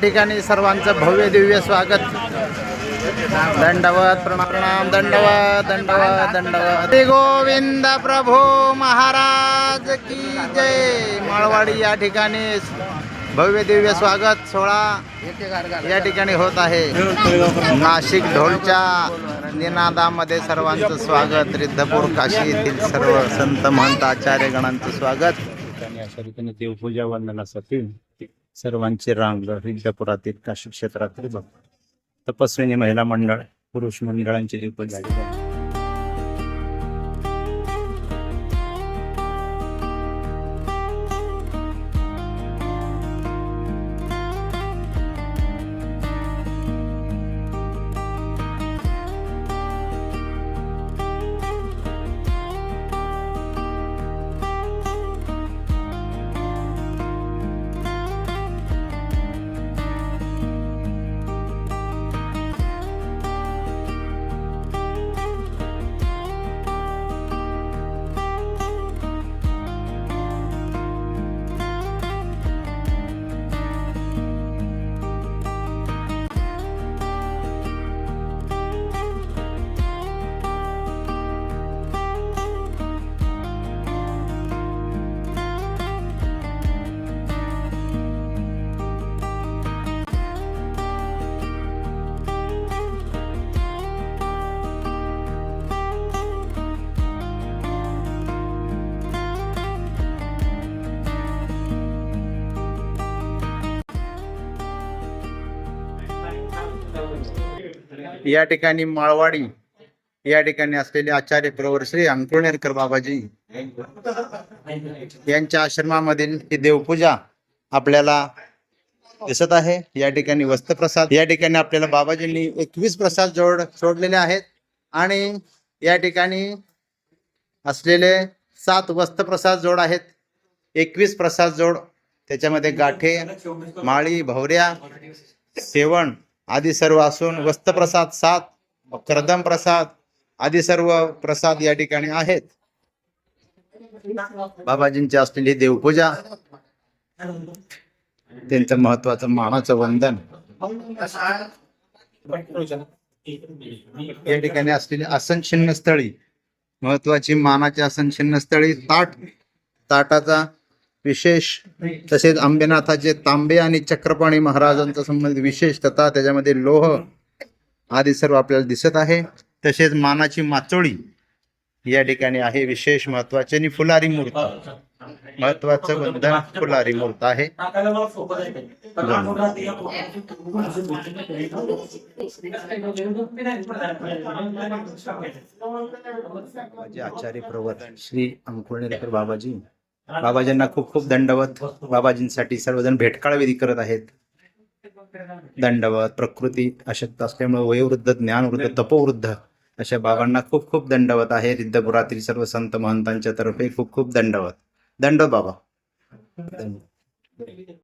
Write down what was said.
ठिकाणी सर्वांचं भव्य दिव्य स्वागत। दंडवत प्रणाम, दंडवत दंडवत दंडवत। श्री गोविंद प्रभू महाराज की जय। माळवाडी या ठिकाणी भव्य दिव्य स्वागत सोहळा या ठिकाणी होत आहे। नाशिक ढोलच्या निनादामध्ये सर्वांचं स्वागत। रिद्धपूर काशी येथील सर्व संत महंत आचार्य गणांचं स्वागत। अशा रीतीने देवपूजा वंदनासाठी सर्वांची रांग रिद्धपुरातील काशी क्षेत्रातील भक्त तपस्विनी महिला मंडळ पुरुष मंडळांची देवपूजा झाली। या ठिकाणी माळवाडी या ठिकाणी असलेले आचार्य प्रवर श्री अंकुळनेरकर बाबाजी यांच्या आश्रमामधील ही देवपूजा आपल्याला दिसत आहे। या ठिकाणी वस्त्रप्रसाद या ठिकाणी आपल्याला बाबाजींनी 21 प्रसाद जोडलेले आहेत आणि या ठिकाणी असलेले 7 वस्त्रप्रसाद जोड आहेत। 21 प्रसाद जोड त्याच्यामध्ये गाठे, माळी, भवऱ्या, सेवण आदी सर्व असून वस्त्रप्रसाद 7, करदम प्रसाद आदी सर्व प्रसाद या ठिकाणी आहेत। बाबाजींची असलेली देवपूजा, त्यांचं महत्वाचं मानाचं वंदन, या ठिकाणी असलेली आसन छिन्न स्थळी, महत्वाची मानाची आसन छिन्न स्थळी, ताटाचा विशेष, तसेच अंबेनाथाचे तांबे आणि चक्रपाणी महाराजांचा संबंधित विशेष तथा त्याच्यामध्ये लोह आदी सर्व आपल्याला दिसत आहे। तसेच मानाची माचोळी या ठिकाणी आहे विशेष महत्वाचे, आणि फुलारी मूर्त, महत्वाचं वंदन फुलारी मूर्त आहे। आचार्य प्रवर श्री अंकुळनेरकर बाबाजींना खूप खूप दंडवत। बाबाजींसाठी सर्वजण भेटकाळ विधी करत आहेत। दंडवत। प्रकृती अशक्त असल्यामुळे वयोवृद्ध, ज्ञानवृद्ध, तपोवृद्ध अशा बाबांना खूप खूप दंडवत आहे। रिद्धपुरातील सर्व संत महंतांच्या तर्फे खूप खूप दंडवत। दंडवत बाबा।